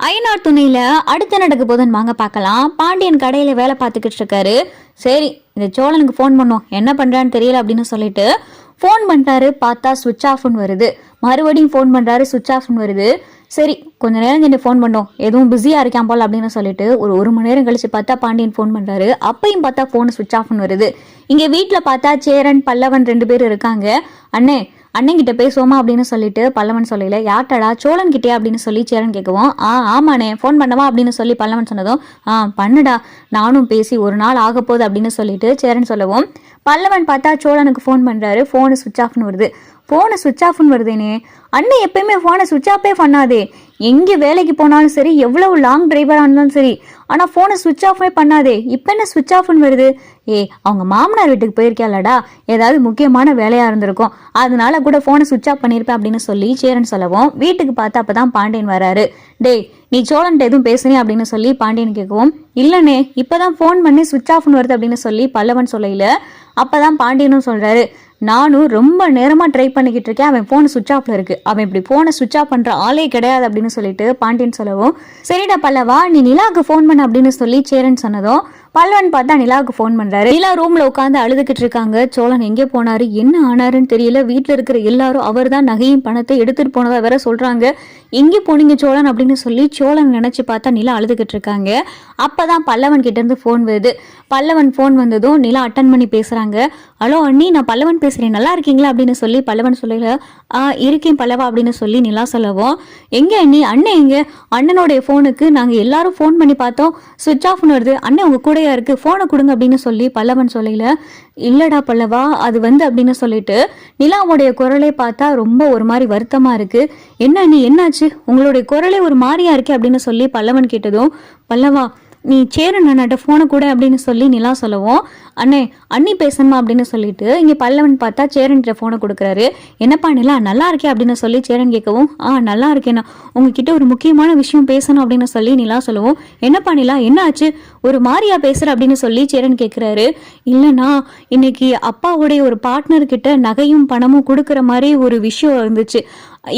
ஐநார் துணையில அடுத்து நடக்க போதுன்னு வாங்க பார்க்கலாம். பாண்டியன் கடையில வேலை பார்த்துக்கிட்டு இருக்காரு. சரி, இந்த சோழனுக்கு ஃபோன் பண்ணோம், என்ன பண்றான்னு தெரியல அப்படின்னு சொல்லிட்டு ஃபோன் பண்றாரு. பார்த்தா சுவிட்ச் ஆஃப்னு வருது. மறுபடியும் ஃபோன் பண்றாரு, சுவிட்ச் ஆஃப்னு வருது. சரி, கொஞ்ச நேரம் சென்று ஃபோன் பண்ணோம், எதுவும் பிஸியா இருக்கான் போல் அப்படின்னு சொல்லிட்டு ஒரு மணி நேரம் கழிச்சு பார்த்தா பாண்டியன் ஃபோன் பண்றாரு. அப்பையும் பார்த்தா ஃபோன் சுவிட்ச் ஆஃப்னு வருது. இங்க வீட்டுல பார்த்தா சேரன் பல்லவன் 2 பேர் இருக்காங்க. அண்ணே அண்ணன்கிட்ட பேசுவோமா அப்படின்னு சொல்லிட்டு பல்லவன் சொல்லல. யார்ட்டடா? சோழன் கிட்டே அப்படின்னு சொல்லி சேரன் கேட்கவும், ஆமாண்ணே ஃபோன் பண்ணவா அப்படின்னு சொல்லி பல்லவன் சொன்னதும், பண்ணுடா, நானும் பேசி ஒரு நாள் ஆக போகுது அப்படின்னு சொல்லிட்டு சேரன் சொல்லவும், பல்லவன் பார்த்தா சோழனுக்கு ஃபோன் பண்றாரு. ஃபோனு சுவிட்ச் ஆஃப்னு வருது. ஃபோனை சுவிட்ச் ஆஃப்னு வருதேனே, அண்ணன் எப்பயுமே ஃபோனை சுவிட்ச் ஆஃபே பண்ணாதே. எங்கே வேலைக்கு போனாலும் சரி, எவ்வளவு லாங் டிரைவராக இருந்தாலும் சரி, ஆனால் ஃபோனை சுவிட்ச் ஆஃபே பண்ணாதே. இப்போ என்ன சுவிட்ச் ஆஃப்னு வருது? அவங்க மாமனார் வீட்டுக்கு போயிருக்கேன்லடா, ஏதாவது முக்கியமான வேலையாக இருந்திருக்கும், அதனால கூட ஃபோனை சுவிட்ச் ஆஃப் பண்ணியிருப்பேன் அப்படின்னு சொல்லி சேரன் சொல்லவும், வீட்டுக்கு பார்த்தா அப்போ தான் பாண்டியன் வராரு. டேய், நீ சோழன்ட்ட எதுவும் பேசுனே அப்படின்னு சொல்லி பாண்டியன் கேட்கவும், இல்லைண்ணே இப்போதான் ஃபோன் பண்ணி சுவிட்ச் ஆஃப்னு வருது அப்படின்னு சொல்லி பல்லவன் சொல்லையில. அப்போதான் பாண்டியனும் சொல்கிறாரு, நானும் ரொம்ப நேரமாக ட்ரை பண்ணிக்கிட்டு இருக்கேன், அவன் ஃபோன் சுவிட்ச் ஆஃப்ல இருக்கு, அவன் இப்படி ஃபோனை சுவிட்ச் ஆஃப் பண்ணுற ஆளே கிடையாது அப்படின்னு சொல்லிட்டு பாண்டியன் சொல்லவும், சரிடா பல்லவா, நீ நிலாவுக்கு ஃபோன் பண்ண அப்படின்னு சொல்லி சேரன் சொன்னதும் பல்லவன் பார்த்தா நிலாவுக்கு ஃபோன் பண்றாரு. நிலா ரூம்ல உட்காந்து அழுதுகிட்டு இருக்காங்க. சோழன் எங்கே போனாரு, என்ன ஆனாருன்னு தெரியல. வீட்டுல இருக்கிற எல்லாரும் அவர் தான் நகையும் பணத்தை எடுத்துட்டு போனதா வேற சொல்றாங்க. எங்கே போனீங்க சோழன் அப்படின்னு சொல்லி சோழன் நினைச்சு பார்த்தா நிலா அழுதுகிட்டு இருக்காங்க. அப்பதான் பல்லவன் கிட்ட இருந்து ஃபோன் வருது. பல்லவன் ஃபோன் வந்ததும் நிலா அட்டன் பண்ணி பேசுறாங்க. ஹலோ அண்ணி, நான் பல்லவன் பேசுறேன், நல்லா இருக்கீங்களா அப்படின்னு சொல்லி பல்லவன் சொல்லல. இருக்கேன் பல்லவா அப்படின்னு சொல்லி நிலா சொல்லவும், எங்க அண்ணி, அண்ணன் எங்க? அண்ணனுடைய ஃபோனுக்கு நாங்க எல்லாரும் ஃபோன் பண்ணி பார்த்தோம், சுவிட்ச் ஆஃப்னு வருது, அண்ணன் உங்க கூட இருக்கு, போனை கொடுங்க அப்படின்னு சொல்லி பல்லவன் சொல்லல. இல்லடா பல்லவா, அது அப்படின்னு சொல்லிட்டு நிலாவுடைய குரலை பார்த்தா ரொம்ப ஒரு மாதிரி வருத்தமா இருக்கு. என்ன நீ, என்னாச்சு, உங்களுடைய குரலே ஒரு மாதிரியா இருக்கு அப்படின்னு சொல்லி பல்லவன் கேட்டதும், பல்லவா நீ சேரன் அண்ணாட்ட ஃபோனை கூட அப்படின்னு சொல்லி நிலா சொல்லவும், அண்ணே அண்ணி பேசணுமா அப்படின்னு சொல்லிட்டு இங்கே பல்லவன் பார்த்தா சேரன்கிட்ட ஃபோனை கொடுக்குறாரு. என்னப்பா நிலா, நல்லா இருக்கே அப்படின்னு சொல்லி சேரன் கேட்கவும், நல்லா இருக்கேண்ணா, உங்ககிட்ட ஒரு முக்கியமான விஷயம் பேசணும் அப்படின்னு சொல்லி நிலா சொல்லவும், என்னப்பா நிலா, என்ன ஆச்சு, ஒரு மாதிரியா பேசுற அப்படின்னு சொல்லி சேரன் கேட்குறாரு. இல்லைண்ணா, இன்னைக்கு அப்பாவுடைய ஒரு பார்ட்னர்கிட்ட நகையும் பணமும் கொடுக்குற மாதிரி ஒரு விஷயம் இருந்துச்சு.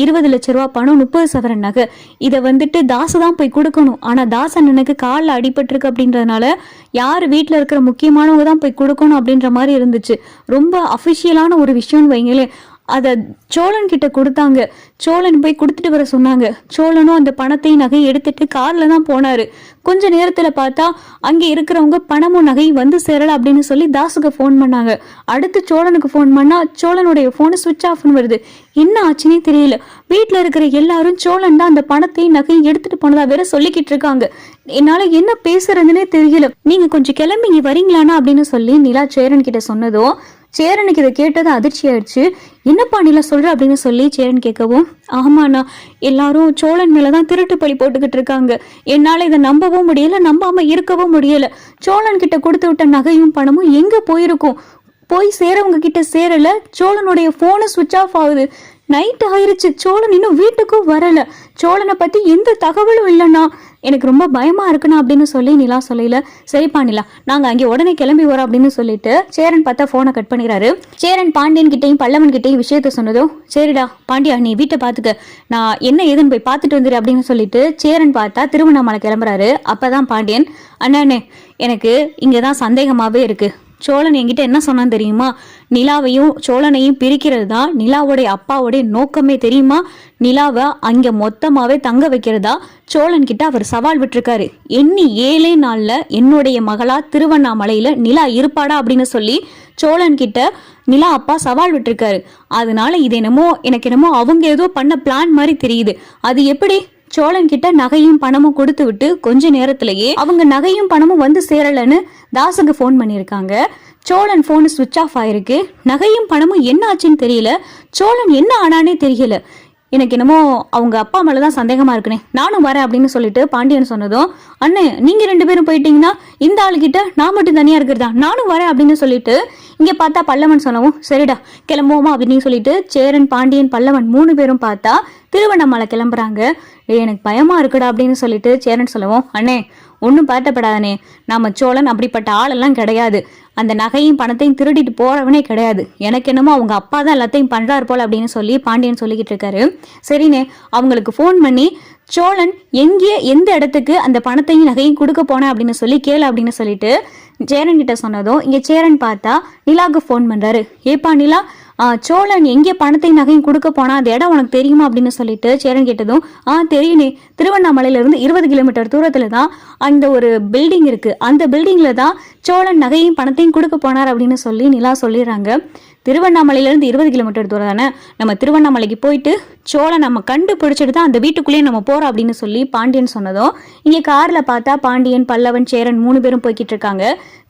20 லட்ச ரூபா பணம், 30 சவரன் நகை. இதை தாசு தான் போய் கொடுக்கணும். ஆனா தாசன் எனக்கு காலில் அடிபட்டிருக்கு அப்படின்றதுனால யார் வீட்டில் இருக்கிற முக்கியமானவங்க தான் போய் கொடுக்கணும் அப்படின்ற மாதிரி இருந்துச்சு. ரொம்ப அஃபிஷியலான ஒரு விஷயம்னு வைங்களே. அதை சோழன் கிட்ட கொடுத்தாங்க. சோழன் போய் கொடுத்துட்டு வர சொன்னாங்க. சோழனும் அந்த பணத்தையும் நகையும் எடுத்துட்டு காரில் தான் போனாரு. கொஞ்ச நேரத்துல பார்த்தா அங்கே இருக்கிறவங்க பணமும் நகையும் வந்து சேரல அப்படின்னு சொல்லி தாசுக்கு ஃபோன் பண்ணாங்க. அடுத்து சோழனுக்கு ஃபோன் பண்ணா சோழனுடைய ஃபோனு சுவிட்ச் ஆஃப்னு வருது. என்ன ஆச்சுன்னே தெரியல. வீட்டில் இருக்கிற எல்லாரும் சோழன் தான் அந்த பணத்தையும் நகையும் எடுத்துட்டு போனதா வேற சொல்லிக்கிட்டு இருக்காங்க. என்னால என்ன பேசுறதுன்னே தெரியல. நீங்க கொஞ்சம் கிளம்பி இங்க வரீங்களானா அப்படின்னு சொல்லி நிலா சேரன் கிட்ட சொன்னதும் சேரனுக்கு இதை கேட்டது அதிர்ச்சி ஆயிடுச்சு. என்னப்பா நிலா சொல்ற அப்படின்னு சொல்லி சேரன் கேட்கவும், ஆமாண்ணா, எல்லாரும் சோழன் மேலதான் திருட்டு பழி போட்டுக்கிட்டு இருக்காங்க. என்னால இதை நம்பவும் முடியல, நம்பாம இருக்கவும் முடியல. சோழன் கிட்ட கொடுத்து விட்ட நகையும் பணமும் எங்க போயிருக்கும்? போய் சேரவங்க கிட்ட சேரல. சோழனுடைய போனு சுவிட்ச் ஆஃப் ஆகுது. நைட் ஆயிருச்சு, சோழன் இன்னும் வீட்டுக்கும் வரல. சோழனை பத்தி எந்த தகவலும் இல்லைண்ணா, எனக்கு ரொம்ப பயமா இருக்குண்ணா அப்படின்னு சொல்லி நிலா சொல்லல. சரிப்பா நிலா, நாங்க அங்கே உடனே கிளம்பி வரோம் அப்படின்னு சொல்லிட்டு சேரன் பார்த்தா போனை கட் பண்ணிடுறாரு. சேரன் பாண்டியன் கிட்டையும் பல்லவன் கிட்டையும் விஷயத்த சொன்னதும், சரிடா பாண்டியா, நீ வீட்டை பாத்துக்க, நான் என்ன ஏதுன்னு போய் பார்த்துட்டு வந்துரு அப்படின்னு சொல்லிட்டு சேரன் பார்த்தா திருவண்ணாமலை கிளம்புறாரு. அப்பதான் பாண்டியன், அண்ணே எனக்கு இங்கதான் சந்தேகமாவே இருக்கு. சோழன் என்கிட்ட என்ன சொன்னான்னு தெரியுமா? நிலாவையும் சோழனையும் பிரிக்கிறது தான் நிலாவுடைய அப்பாவுடைய நோக்கமே தெரியுமா? நிலாவை அங்க மொத்தமாவே தங்க வைக்கிறதா சோழன் கிட்ட அவர் சவால் விட்டுருக்காரு. எண்ணி 7 நாள்ல என்னுடைய மகளா திருவண்ணாமலையில நிலா இருப்பாடா அப்படின்னு சொல்லி சோழன் கிட்ட நிலா அப்பா சவால் விட்டுருக்காரு. அதனால இது எனக்கு என்னமோ அவங்க ஏதோ பண்ண பிளான் மாதிரி தெரியுது. அது எப்படி? சோழன் கிட்ட நகையும் பணமும் கொடுத்து விட்டு கொஞ்ச நேரத்திலேயே அவங்க நகையும் பணமும் வந்து சேரலன்னு தாசுக்கு ஃபோன் பண்ணியிருக்காங்க. சோழன் ஃபோனு சுவிட்ச் ஆஃப் ஆயிருக்கு. நகையும் பணமும் என்ன ஆச்சுன்னு தெரியல. சோழன் என்ன ஆனானே தெரியல. எனக்கு என்னமோ அவங்க அப்பா மேலதான் சந்தேகமா இருக்குனே, நானும் வரேன் அப்படின்னு சொல்லிட்டு பாண்டியன் சொன்னதும், அண்ணே நீங்க 2 பேரும் போயிட்டீங்கன்னா இந்த ஆளுகிட்ட நான் மட்டும் தனியா இருக்கிறதா, நானும் வரேன் அப்படின்னு சொல்லிட்டு இங்க பார்த்தா பல்லவன் சொல்லவும், சரிடா கிளம்புவோமா அப்படின்னு சொல்லிட்டு சேரன் பாண்டியன் பல்லவன் 3 பேரும் பார்த்தா திருவண்ணாமலை கிளம்புறாங்க. எனக்கு பயமா இருக்குடா அப்படின்னு சொல்லிட்டு சேரன் சொல்லவும், அண்ணே ஒன்றும் பதட்டப்படாதனே, நாம சோழன் அப்படிப்பட்ட ஆளெல்லாம் கிடையாது. அந்த நகையும் பணத்தையும் திருடிட்டு போறவனே கிடையாது. எனக்கு என்னமோ அவங்க அப்பா தான் எல்லாத்தையும் பண்றாரு போல அப்படின்னு சொல்லி பாண்டியன் சொல்லிக்கிட்டு இருக்காரு. சரிண்ணே, அவங்களுக்கு ஃபோன் பண்ணி சோழன் எந்த இடத்துக்கு அந்த பணத்தையும் நகையும் கொடுக்க போனேன் அப்படின்னு சொல்லி கேளு அப்படின்னு சொல்லிட்டு சேரன் கிட்ட சொன்னதும் இங்க சேரன் பார்த்தா நிலாவுக்கு ஃபோன் பண்றாரு. ஏப்பா நிலா, சோழன் எங்கே பணத்தையும் நகையும் கொடுக்க போனா அந்த இடம் உனக்கு தெரியுமா அப்படின்னு சொல்லிட்டு சேரன் கேட்டதும் தெரியுனே, திருவண்ணாமலையில இருந்து 20 கிலோமீட்டர் தூரத்துல தான் அந்த ஒரு பில்டிங் இருக்கு, அந்த பில்டிங்ல தான் சோழன் நகையும் பணத்தையும் கொடுக்க போனார் அப்படின்னு சொல்லி நிலா சொல்லிடுறாங்க. திருவண்ணாமலையிலேருந்து 20 கிலோமீட்டர் தூரம் தானே, நம்ம திருவண்ணாமலைக்கு போயிட்டு சோழன் நம்ம கண்டுபிடிச்சிட்டு தான் அந்த வீட்டுக்குள்ளேயே நம்ம போகிறோம் அப்படின்னு சொல்லி பாண்டியன் சொன்னதும் இங்கே காரில் பார்த்தா பாண்டியன், பல்லவன், சேரன் 3 பேரும் போய்கிட்டு இருக்காங்க.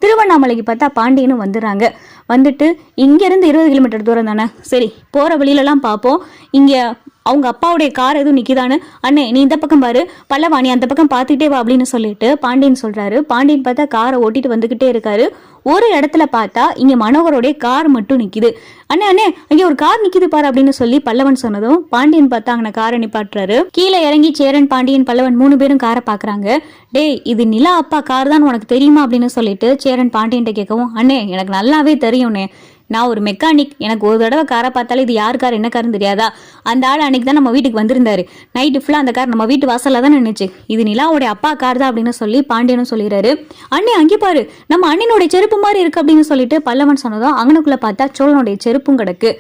திருவண்ணாமலைக்கு பார்த்தா பாண்டியனும் வந்துடுறாங்க. வந்துட்டு இங்கேருந்து 20 கிலோமீட்டர் தூரம் தானே, சரி போகிற வழியிலலாம் பார்ப்போம், இங்கே அவங்க அப்பாவுடைய கார் எதுவும் நிற்கிதான்னு, அண்ணே நீ இந்த பக்கம் பாரு, பல்லவா நீ அந்த பக்கம் பார்த்துக்கிட்டே வா அப்படின்னு சொல்லிட்டு பாண்டியன் சொல்கிறாரு. பாண்டியன் பார்த்தா காரை ஓட்டிட்டு வந்துக்கிட்டே இருக்காரு. ஒரு இடத்துல பார்த்தா இங்கே மனோகரோடைய கார் மட்டும் நிற்கிது. அண்ணே அண்ணே அங்கே ஒரு கார் நிற்கிது பாரு அப்படின்னு சொல்லி பல்லவன் சொன்னதும் பாண்டியன் பார்த்தா அங்கே காரை நிப்பாட்டுறாரு. கீழே இறங்கி சேரன், பாண்டியன், பல்லவன் 3 பேரும் காரை பார்க்குறாங்க. டேய் இது நிலா அப்பா கார் தான் உனக்கு தெரியுமா அப்படின்னு சொல்லிட்டு சேரன் பாண்டியன்ட்ட கேட்கவும், அண்ணே எனக்கு நல்லாவே தெரியும்ண்ணே, நான் ஒரு மெக்கானிக், எனக்கு ஒரு தடவை காரை பார்த்தாலே இது யார் கார் என்ன காருன்னு தெரியாதா, அந்த ஆள் அன்னைக்கு தான் நம்ம வீட்டுக்கு வந்திருந்தாரு, நைட்டு ஃபுல்லாக அந்த கார் நம்ம வீட்டு வாசலில் தான் நின்றுச்சு, இது நிலாவோடைய அப்பா கார் தான் அப்படின்னு சொல்லி பாண்டியனும் சொல்லிடுறாரு. அண்ணே அங்கே பாரு நம்ம அண்ணனுடைய செருப்பு மாதிரி இருக்கு அப்படின்னு சொல்லிட்டு பல்லவன் சொன்னதும் அங்கனுக்குள்ள பார்த்தா சோழனுடைய செருப்பும் கிடக்கு.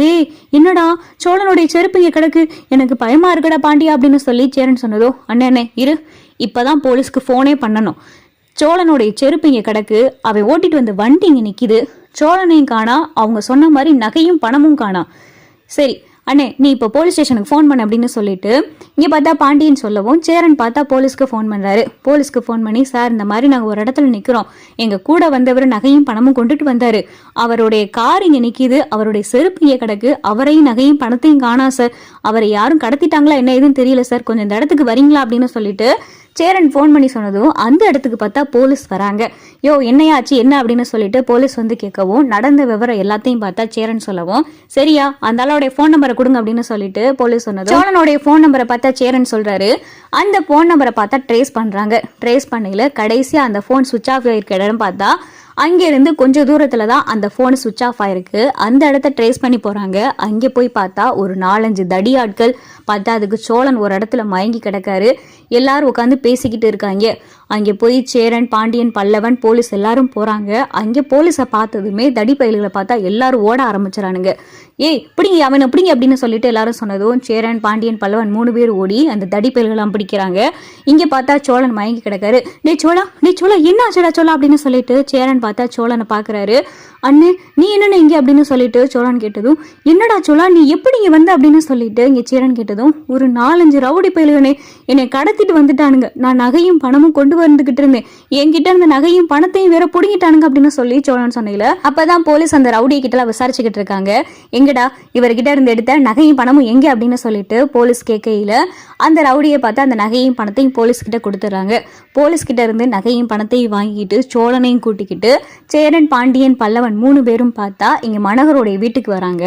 டேய் என்னடா சோழனுடைய செருப்பு இங்கே கிடக்கு, எனக்கு பயமா இருக்குடா பாண்டியா அப்படின்னு சொல்லி சேரன் சொன்னதோ, அண்ணே இரு இப்பதான் போலீஸ்க்கு ஃபோனே பண்ணணும், சோழனுடைய செருப்பு இங்கே கிடக்கு, அவன் ஓட்டிட்டு வந்த வண்டி இங்கே நிற்கிது, சோழனையும் காணா, அவங்க சொன்ன மாதிரி நகையும் பணமும் காணா, சரி அண்ணே நீ இப்போ போலீஸ் ஸ்டேஷனுக்கு ஃபோன் பண்ண அப்படின்னு சொல்லிட்டு இங்கே பார்த்தா பாண்டியன் சொல்லவும் சேரன் பார்த்தா போலீஸ்க்கு ஃபோன் பண்ணுறாரு. போலீஸ்க்கு ஃபோன் பண்ணி, சார் இந்த மாதிரி நாங்கள் ஒரு இடத்துல நிற்கிறோம், எங்கள் கூட வந்தவர் நகையும் பணமும் கொண்டுட்டு வந்தார், அவருடைய கார் இங்கே நிற்கிது, அவருடைய செருப்பு இங்கே கிடக்கு, அவரையும் நகையும் பணத்தையும் காணா சார், அவரை யாரும் கடத்திட்டாங்களா என்ன எதுவும் தெரியல சார், கொஞ்சம் இந்த இடத்துக்கு வரீங்களா அப்படின்னு சொல்லிட்டு சேரன் ஃபோன் பண்ணி சொன்னதும் அந்த இடத்துக்கு பார்த்தா போலீஸ் வராங்க. யோ என்னையாச்சு என்ன அப்படின்னு சொல்லிட்டு போலீஸ் வந்து கேட்கவும் நடந்த விவரம் எல்லாத்தையும் பார்த்தா சேரன் சொல்லவும், சரியா அந்த ஆளோடைய ஃபோன் நம்பரை கொடுங்க அப்படின்னு சொல்லிட்டு போலீஸ் சொன்னது. சோழனுடைய ஃபோன் நம்பரை பார்த்தா சேரன் சொல்றாரு. அந்த ஃபோன் நம்பரை பார்த்தா ட்ரேஸ் பண்றாங்க. ட்ரேஸ் பண்ணையில கடைசியா அந்த ஃபோன் சுவிச் ஆஃப் ஆயிருக்க இடம் பார்த்தா அங்கேருந்து கொஞ்சம் தூரத்துல தான் அந்த ஃபோன் சுவிச் ஆஃப் ஆயிருக்கு. அந்த இடத்த ட்ரேஸ் பண்ணி போறாங்க. அங்கே போய் பார்த்தா ஒரு 4-5 தடி ஆட்கள் பார்த்தா அதுக்கு சோழன் ஒரு இடத்துல மயங்கி கிடக்காரு. எல்லாரும் உட்காந்து பேசிக்கிட்டு இருக்காங்க. அங்கே போய் சேரன், பாண்டியன், பல்லவன், போலீஸ் எல்லாரும் போறாங்க. அங்கே போலீஸை பார்த்ததுமே தடி பயல்களை பார்த்தா எல்லாரும் ஓட ஆரம்பிச்சிடானுங்க. ஏய் பிடிங்க அவனை பிடிங்க அப்படின்னு சொல்லிட்டு எல்லாரும் சொன்னதும் சேரன், பாண்டியன், பல்லவன் 3 பேர் ஓடி அந்த தடி பயல்களாம் பிடிக்கிறாங்க. இங்கே பார்த்தா சோழன் மயங்கி கிடக்காரு. டே சோழா என்ன ஆச்சுடா சோழா அப்படின்னு சொல்லிட்டு சேரன் பார்த்தா சோழனை பார்க்குறாரு. அண்ணே நீ என்னென்ன இங்கே அப்படின்னு சொல்லிட்டு சோழன் கேட்டதும், என்னடா சோழா நீ எப்படி இங்கே வந்த அப்படின்னு சொல்லிட்டு இங்கே சேரன் கேட்டதும், ஒரு 4-5 ரவுடி பயல்களே என்னை கடத்திட்டு வந்துட்டானுங்க, நான் நகையும் பணமும் கொண்டு வந்துகிட்டு இருந்தேன், என்கிட்ட இருந்த நகையும் பணத்தையும் வேற பிடிங்கிட்டானுங்க அப்படின்னு சொல்லி சோழன் சொன்னீங்கள. அப்பதான் போலீஸ் அந்த ரவுடியை கிட்டலாம் விசாரிச்சுக்கிட்டு இருக்காங்க. எங்கடா இவர்கிட்ட இருந்து எடுத்த நகையும் பணமும் எங்க அப்படின்னு சொல்லிட்டு போலீஸ் கேட்கையில அந்த ரவுடியை பார்த்து அந்த நகையும் பணத்தையும் போலீஸ் கிட்ட கொடுத்துட்றாங்க. போலீஸ் கிட்ட இருந்து நகையும் பணத்தையும் வாங்கிட்டு சோழனையும் கூட்டிக்கிட்டு சேரன், பாண்டியன், பல்லவன் 3 பேரும் பார்த்தா இங்க மனோகருடைய வீட்டுக்கு வராங்க.